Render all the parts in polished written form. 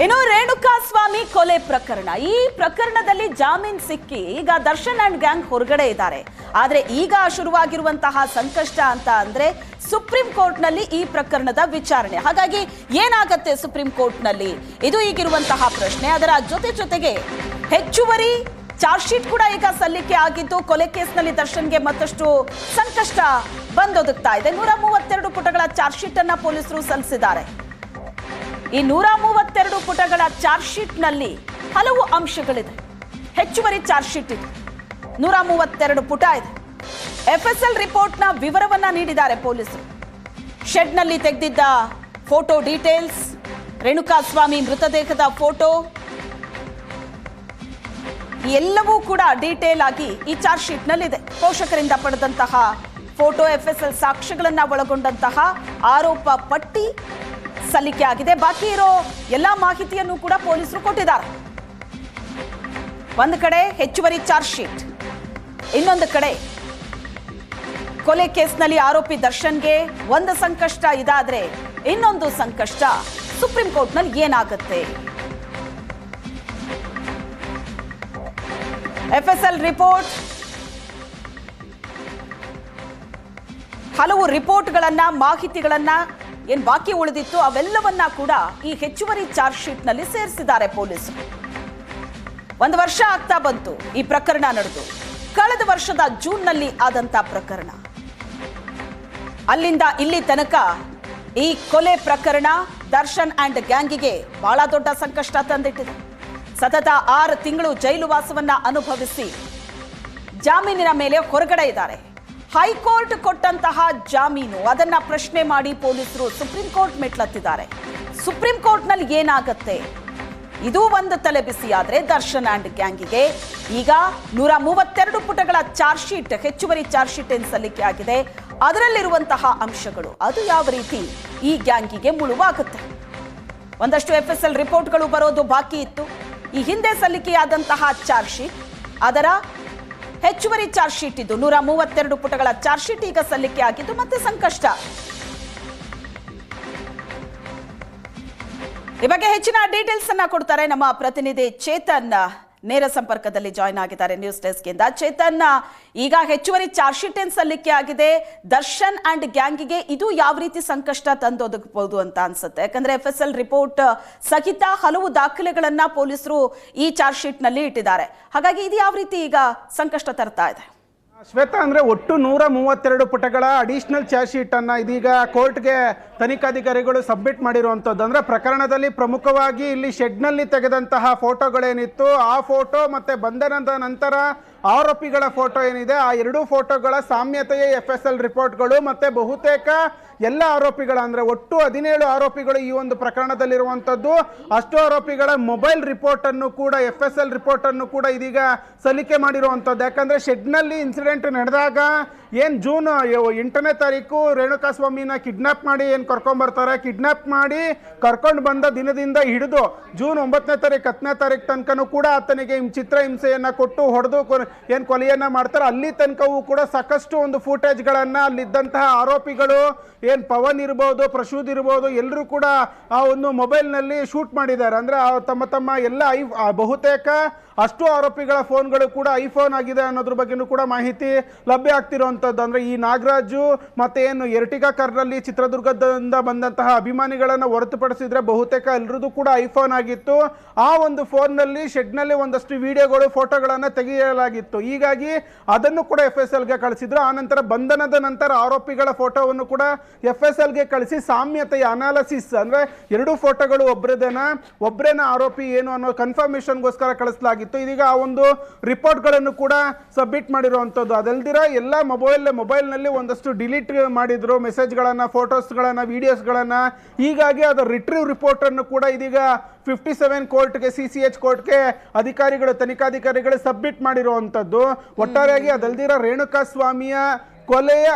ಇನ್ನು ರೇಣುಕಾಸ್ವಾಮಿ ಕೊಲೆ ಪ್ರಕರಣ, ಈ ಪ್ರಕರಣದಲ್ಲಿ ಜಾಮೀನು ಸಿಕ್ಕಿ ಈಗ ದರ್ಶನ್ ಅಂಡ್ ಗ್ಯಾಂಗ್ ಹೊರಗಡೆ ಇದ್ದಾರೆ. ಆದ್ರೆ ಈಗ ಶುರುವಾಗಿರುವಂತಹ ಸಂಕಷ್ಟ ಅಂತ ಅಂದ್ರೆ ಸುಪ್ರೀಂ ಕೋರ್ಟ್ ನಲ್ಲಿ ಈ ಪ್ರಕರಣದ ವಿಚಾರಣೆ. ಹಾಗಾಗಿ ಏನಾಗುತ್ತೆ ಸುಪ್ರೀಂ ಕೋರ್ಟ್ ನಲ್ಲಿ, ಇದು ಈಗಿರುವಂತಹ ಪ್ರಶ್ನೆ. ಅದರ ಜೊತೆಗೆ ಹೆಚ್ಚುವರಿ ಚಾರ್ಜ್ ಶೀಟ್ ಕೂಡ ಈಗ ಸಲ್ಲಿಕೆ ಆಗಿದ್ದು, ಕೊಲೆ ಕೇಸ್ನಲ್ಲಿ ದರ್ಶನ್ಗೆ ಮತ್ತಷ್ಟು ಸಂಕಷ್ಟ ಬಂದೊದಗ್ತಾ ಇದೆ. 132 ಪುಟಗಳ ಚಾರ್ಜ್ ಶೀಟ್ ಅನ್ನ ಪೊಲೀಸರು ಸಲ್ಲಿಸಿದ್ದಾರೆ. ಈ 132 ಪುಟಗಳ ಚಾರ್ಜ್ ಶೀಟ್ ನಲ್ಲಿ ಹಲವು ಅಂಶಗಳಿದೆ. ಹೆಚ್ಚುವರಿ ಚಾರ್ಜ್ ಶೀಟ್ ಇದೆ, 132 ಪುಟ ಇದೆ. FSL ರಿಪೋರ್ಟ್ನ ವಿವರವನ್ನ ನೀಡಿದ್ದಾರೆ ಪೊಲೀಸರು. ಶೆಡ್ ನಲ್ಲಿ ತೆಗೆದಿದ್ದ ಫೋಟೋ ಡೀಟೇಲ್ಸ್, ರೇಣುಕಾಸ್ವಾಮಿ ಮೃತದೇಹದ ಫೋಟೋ ಎಲ್ಲವೂ ಕೂಡ ಡೀಟೇಲ್ ಆಗಿ ಈ ಚಾರ್ಜ್ ಶೀಟ್ ನಲ್ಲಿದೆ. ಪೋಷಕರಿಂದ ಪಡೆದಂತಹ ಫೋಟೋ, FSL ಸಾಕ್ಷ್ಯಗಳನ್ನ ಒಳಗೊಂಡಂತಹ ಆರೋಪ ಪಟ್ಟಿ ಸಲ್ಲಿಕೆ ಆಗಿದೆ. ಬಾಕಿ ಇರೋ ಎಲ್ಲಾ ಮಾಹಿತಿಯನ್ನು ಕೂಡ ಪೊಲೀಸರು ಕೊಟ್ಟಿದ್ದಾರೆ. ಒಂದು ಕಡೆ ಹೆಚ್ಚುವರಿ ಚಾರ್ಜ್ ಶೀಟ್, ಇನ್ನೊಂದು ಕಡೆ ಕೊಲೆ ಕೇಸ್ನಲ್ಲಿ ಆರೋಪಿ ದರ್ಶನ್ಗೆ ಒಂದು ಸಂಕಷ್ಟ ಇದಾದ್ರೆ ಇನ್ನೊಂದು ಸಂಕಷ್ಟ ಸುಪ್ರೀಂ ಕೋರ್ಟ್ ನಲ್ಲಿ ಏನಾಗುತ್ತೆ. FSL ರಿಪೋರ್ಟ್, ಹಲವು ರಿಪೋರ್ಟ್ಗಳನ್ನ, ಮಾಹಿತಿಗಳನ್ನ ಏನ್ ಬಾಕಿ ಉಳಿದಿತ್ತು ಅವೆಲ್ಲವನ್ನ ಕೂಡ ಈ ಹೆಚ್ಚುವರಿ ಚಾರ್ಜ್ ಶೀಟ್ ನಲ್ಲಿ ಸೇರಿಸಿದ್ದಾರೆ ಪೊಲೀಸರು. 1 ವರ್ಷ ಆಗ್ತಾ ಬಂತು ಈ ಪ್ರಕರಣ ನಡೆದು. ಕಳೆದ ವರ್ಷದ ಜೂನ್ ನಲ್ಲಿ ಆದಂತ ಪ್ರಕರಣ, ಅಲ್ಲಿಂದ ಇಲ್ಲಿ ತನಕ ಈ ಕೊಲೆ ಪ್ರಕರಣ ದರ್ಶನ್ ಅಂಡ್ ಗ್ಯಾಂಗಿಗೆ ಬಹಳ ದೊಡ್ಡ ಸಂಕಷ್ಟ ತಂದಿಟ್ಟಿದೆ. ಸತತ 6 ತಿಂಗಳು ಜೈಲು ವಾಸವನ್ನ ಅನುಭವಿಸಿ ಜಾಮೀನಿನ ಮೇಲೆ ಹೊರಗಡೆ ಇದ್ದಾರೆ. ಹೈಕೋರ್ಟ್ ಕೊಟ್ಟಂತಹ ಜಾಮೀನು ಅದನ್ನ ಪ್ರಶ್ನೆ ಮಾಡಿ ಪೊಲೀಸರು ಸುಪ್ರೀಂ ಕೋರ್ಟ್ ಮೆಟ್ಲತ್ತಿದ್ದಾರೆ. ಸುಪ್ರೀಂ ಕೋರ್ಟ್ ನಲ್ಲಿ ಏನಾಗುತ್ತೆ, ಇದು ಒಂದು ತಲೆ ಬಿಸಿಯಾದ್ರೆ ದರ್ಶನ್ ಅಂಡ್ ಗ್ಯಾಂಗಿಗೆ ಈಗ 132 ಪುಟಗಳ ಚಾರ್ಜ್ ಶೀಟ್, ಹೆಚ್ಚುವರಿ ಚಾರ್ಜ್ ಶೀಟ್ ಏನು ಸಲ್ಲಿಕೆ ಆಗಿದೆ, ಅದರಲ್ಲಿರುವಂತಹ ಅಂಶಗಳು ಅದು ಯಾವ ರೀತಿ ಈ ಗ್ಯಾಂಗಿಗೆ ಮುಳುವಾಗುತ್ತೆ. ಒಂದಷ್ಟು FSL ರಿಪೋರ್ಟ್ಗಳು ಬರೋದು ಬಾಕಿ ಇತ್ತು. ಈ ಹಿಂದೆ ಸಲ್ಲಿಕೆಯಾದಂತಹ ಚಾರ್ಜ್ ಶೀಟ್, ಅದರ ಹೆಚ್ಚುವರಿ ಚಾರ್ಜ್ ಶೀಟ್ ಇದು 132 ಪುಟಗಳ ಚಾರ್ಜ್ ಶೀಟ್ ಈಗ ಸಲ್ಲಿಕೆ ಆಗಿದ್ದು ಮತ್ತೆ ಸಂಕಷ್ಟ. ಈ ಬಗ್ಗೆ ಹೆಚ್ಚಿನ ಡೀಟೇಲ್ಸ್ ಅನ್ನ ಕೊಡ್ತಾರೆ ನಮ್ಮ ಪ್ರತಿನಿಧಿ ಚೇತನ್, ನೇರ ಸಂಪರ್ಕದಲ್ಲಿ ಜಾಯ್ನ್ ಆಗಿದ್ದಾರೆ ನ್ಯೂಸ್ ಡೆಸ್ಕ್ ಇಂದ. ಚೇತನ್, ಈಗ ಹೆಚ್ಚುವರಿ ಚಾರ್ಜ್ ಶೀಟ್ ಏನ್ ಸಲ್ಲಿಕೆ ಆಗಿದೆ ದರ್ಶನ್ ಅಂಡ್ ಗ್ಯಾಂಗಿಗೆ, ಇದು ಯಾವ ರೀತಿ ಸಂಕಷ್ಟ ತಂದೊದಗಬಹುದು ಅಂತ ಅನ್ಸುತ್ತೆ? ಯಾಕಂದ್ರೆ FSL ರಿಪೋರ್ಟ್ ಸಹಿತ ಹಲವು ದಾಖಲೆಗಳನ್ನ ಪೊಲೀಸರು ಈ ಚಾರ್ಜ್ ಶೀಟ್ ನಲ್ಲಿ ಇಟ್ಟಿದ್ದಾರೆ. ಹಾಗಾಗಿ ಇದು ಯಾವ ರೀತಿ ಈಗ ಸಂಕಷ್ಟ ತರ್ತಾ ಇದೆ? ಶ್ವೇತಾ, ಅಂದರೆ ಒಟ್ಟು 132 ಪುಟಗಳ ಅಡಿಷನಲ್ ಚಾರ್ಜ್ ಶೀಟ್ ಅನ್ನು ಇದೀಗ ಕೋರ್ಟ್ಗೆ ತನಿಖಾಧಿಕಾರಿಗಳು ಸಬ್ಮಿಟ್ ಮಾಡಿರುವಂಥದ್ದು. ಅಂದರೆ ಪ್ರಕರಣದಲ್ಲಿ ಪ್ರಮುಖವಾಗಿ ಇಲ್ಲಿ ಶೆಡ್ನಲ್ಲಿ ತೆಗೆದಂತಹ ಫೋಟೋಗಳೇನಿತ್ತು, ಆ ಫೋಟೋ ಮತ್ತು ಬಂಧನದ ನಂತರ ಆರೋಪಿಗಳ ಫೋಟೋ ಏನಿದೆ, ಆ 2 ಫೋಟೋಗಳ ಸಾಮ್ಯತೆಯೇ FSL ರಿಪೋರ್ಟ್ಗಳು. ಮತ್ತು ಬಹುತೇಕ ಎಲ್ಲ ಆರೋಪಿಗಳ, ಅಂದರೆ ಒಟ್ಟು 17 ಆರೋಪಿಗಳು ಈ ಒಂದು ಪ್ರಕರಣದಲ್ಲಿರುವಂಥದ್ದು. ಅಷ್ಟು ಆರೋಪಿಗಳ ಮೊಬೈಲ್ ರಿಪೋರ್ಟನ್ನು ಕೂಡ, FSL ರಿಪೋರ್ಟನ್ನು ಕೂಡ ಇದೀಗ ಸಲ್ಲಿಕೆ ಮಾಡಿರುವಂಥದ್ದು. ಯಾಕಂದರೆ ಶೆಡ್ನಲ್ಲಿ ಇನ್ಸಿಡೆಂಟ್ ನಡೆದಾಗ ಏನು ಜೂನ್ 8ನೇ ತಾರೀಕು ರೇಣುಕಾಸ್ವಾಮಿನ ಕಿಡ್ನಾಪ್ ಮಾಡಿ ಏನು ಕರ್ಕೊಂಡ್ಬರ್ತಾರೆ, ಕಿಡ್ನಾಪ್ ಮಾಡಿ ಕರ್ಕೊಂಡು ಬಂದ ದಿನದಿಂದ ಹಿಡಿದು ಜೂನ್ 9ನೇ ತಾರೀಕು 10ನೇ ತಾರೀಕು ತನಕನೂ ಕೂಡ ಆತನಿಗೆ ಚಿತ್ರಹಿಂಸೆಯನ್ನು ಕೊಟ್ಟು ಹೊಡೆದು ಏನು ಕೊಲೆಯನ್ನು ಮಾಡ್ತಾರೆ. ಅಲ್ಲಿ ತನಕವೂ ಕೂಡ ಸಾಕಷ್ಟು ಒಂದು ಫೂಟೇಜ್ಗಳನ್ನು ಅಲ್ಲಿದ್ದಂತಹ ಆರೋಪಿಗಳು, ಏನು ಪವನ್ ಇರ್ಬೋದು, ಪ್ರಶೂದ್ ಇರ್ಬೋದು, ಎಲ್ಲರೂ ಕೂಡ ಆ ಒಂದು ಮೊಬೈಲ್ನಲ್ಲಿ ಶೂಟ್ ಮಾಡಿದ್ದಾರೆ. ಅಂದರೆ ತಮ್ಮ ಎಲ್ಲ ಬಹುತೇಕ ಅಷ್ಟು ಆರೋಪಿಗಳ ಫೋನ್ಗಳು ಕೂಡ ಐಫೋನ್ ಆಗಿದೆ ಅನ್ನೋದ್ರ ಬಗ್ಗೆನೂ ಕೂಡ ಮಾಹಿತಿ ಲಭ್ಯ ಆಗ್ತಿರುವಂಥದ್ದು. ಅಂದರೆ ಈ ನಾಗರಾಜು ಮತ್ತು ಏನು ಎರ್ಟಿಗಾ ಕಾರ್ನಲ್ಲಿ ಚಿತ್ರದುರ್ಗದಿಂದ ಬಂದಂತಹ ಅಭಿಮಾನಿಗಳನ್ನು ಹೊರತುಪಡಿಸಿದ್ರೆ ಬಹುತೇಕ ಎಲ್ಲರದ್ದು ಕೂಡ ಐಫೋನ್ ಆಗಿತ್ತು. ಆ ಒಂದು ಫೋನ್ನಲ್ಲಿ ಶೆಡ್ನಲ್ಲಿ ಒಂದಷ್ಟು ವಿಡಿಯೋಗಳು, ಫೋಟೋಗಳನ್ನು ತೆಗೆಯಲಾಗಿತ್ತು. ಹೀಗಾಗಿ ಅದನ್ನು ಕೂಡ FSLಗೆ ಕಳಿಸಿದ್ರು. ಆನಂತರ ಬಂಧನದ ನಂತರ ಆರೋಪಿಗಳ ಫೋಟೋವನ್ನು ಕೂಡ FSLಗೆ ಕಳಿಸಿ ಸಾಮ್ಯತೆಯ ಅನಾಲಿಸಿಸ್, ಅಂದರೆ 2 ಫೋಟೋಗಳು ಒಬ್ಬರೇನ ಆರೋಪಿ ಏನು ಅನ್ನೋ ಕನ್ಫರ್ಮೇಷನ್ಗೋಸ್ಕರ ಕಳಿಸಲಾಗಿತ್ತು. ಇದೀಗ ಆ ಒಂದು ರಿಪೋರ್ಟ್ಗಳನ್ನು ಕೂಡ ಸಬ್ಮಿಟ್ ಮಾಡಿರುವಂಥದ್ದು. ಅದಲ್ದಿರ ಎಲ್ಲ ಮೊಬೈಲ್ನಲ್ಲಿ ಒಂದಷ್ಟು ಡಿಲೀಟ್ ಮಾಡಿದ್ರು ಮೆಸೇಜ್ಗಳನ್ನು, ಫೋಟೋಸ್ಗಳನ್ನು, ವಿಡಿಯೋಸ್ಗಳನ್ನು. ಹೀಗಾಗಿ ಅದರ ರಿಟ್ರೀವ್ ರಿಪೋರ್ಟನ್ನು ಕೂಡ ಇದೀಗ 57 ಕೋರ್ಟ್ಗೆ, CCH ಕೋರ್ಟ್ಗೆ ತನಿಖಾಧಿಕಾರಿಗಳು ಸಬ್ಮಿಟ್ ಮಾಡಿರುವಂಥದ್ದು. ಒಟ್ಟಾರೆಯಾಗಿ ಅದಲ್ದಿರ ರೇಣುಕಾಸ್ವಾಮಿಯ ಕೊಲೆಯ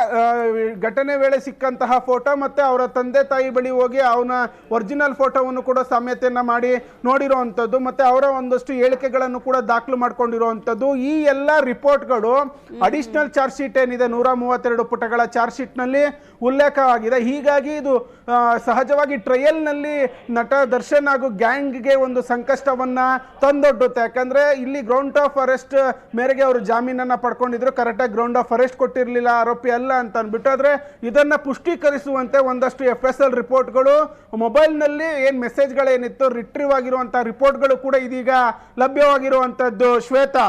ಘಟನೆ ವೇಳೆ ಸಿಕ್ಕಂತಹ ಫೋಟೋ ಮತ್ತು ಅವರ ತಂದೆ ತಾಯಿ ಬಳಿ ಹೋಗಿ ಅವನ ಒರಿಜಿನಲ್ ಫೋಟೋವನ್ನು ಕೂಡ ಸಾಮ್ಯತೆಯನ್ನು ಮಾಡಿ ನೋಡಿರುವಂಥದ್ದು ಮತ್ತು ಅವರ ಒಂದಷ್ಟು ಹೇಳಿಕೆಗಳನ್ನು ಕೂಡ ದಾಖಲು ಮಾಡ್ಕೊಂಡಿರುವಂಥದ್ದು. ಈ ಎಲ್ಲ ರಿಪೋರ್ಟ್ಗಳು ಅಡಿಷನಲ್ ಚಾರ್ಜ್ ಶೀಟ್ ಏನಿದೆ 132 ಪುಟಗಳ ಚಾರ್ಜ್ ಶೀಟ್ನಲ್ಲಿ ಉಲ್ಲೇಖವಾಗಿದೆ. ಹೀಗಾಗಿ ಇದು ಸಹಜವಾಗಿ ಟ್ರಯಲ್ನಲ್ಲಿ ನಟ ದರ್ಶನ್ ಹಾಗೂ ಗ್ಯಾಂಗ್ಗೆ ಒಂದು ಸಂಕಷ್ಟವನ್ನು ತಂದೊಡ್ಡುತ್ತೆ. ಯಾಕಂದರೆ ಇಲ್ಲಿ ಗ್ರೌಂಡ್ ಆಫ್ ಅರೆಸ್ಟ್ ಮೇರೆಗೆ ಅವರು ಜಾಮೀನನ್ನು ಪಡ್ಕೊಂಡಿದ್ರು, ಕರೆಕ್ಟಾಗಿ ಗ್ರೌಂಡ್ ಆಫ್ ಅರೆಸ್ಟ್ ಕೊಟ್ಟಿರಲಿಲ್ಲ, ಆರೋಪಿ ಅಲ್ಲ ಅಂತ ಅಂದ್ಬಿಟ್ಟು. ಆದರೆ ಇದನ್ನು ಪುಷ್ಟೀಕರಿಸುವಂತೆ ಒಂದಷ್ಟು FSL ರಿಪೋರ್ಟ್ಗಳು, ಮೊಬೈಲ್ನಲ್ಲಿ ಏನು ಮೆಸೇಜ್ಗಳೇನಿತ್ತು ರಿಟ್ರೀವ್ ಆಗಿರುವಂಥ ರಿಪೋರ್ಟ್ಗಳು ಕೂಡ ಇದೀಗ ಲಭ್ಯವಾಗಿರುವಂಥದ್ದು. ಶ್ವೇತಾ,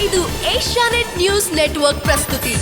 ಇದು ಏಷ್ಯಾನೆಟ್ ನ್ಯೂಸ್ ನೆಟ್ವರ್ಕ್ ಪ್ರಸ್ತುತಿ.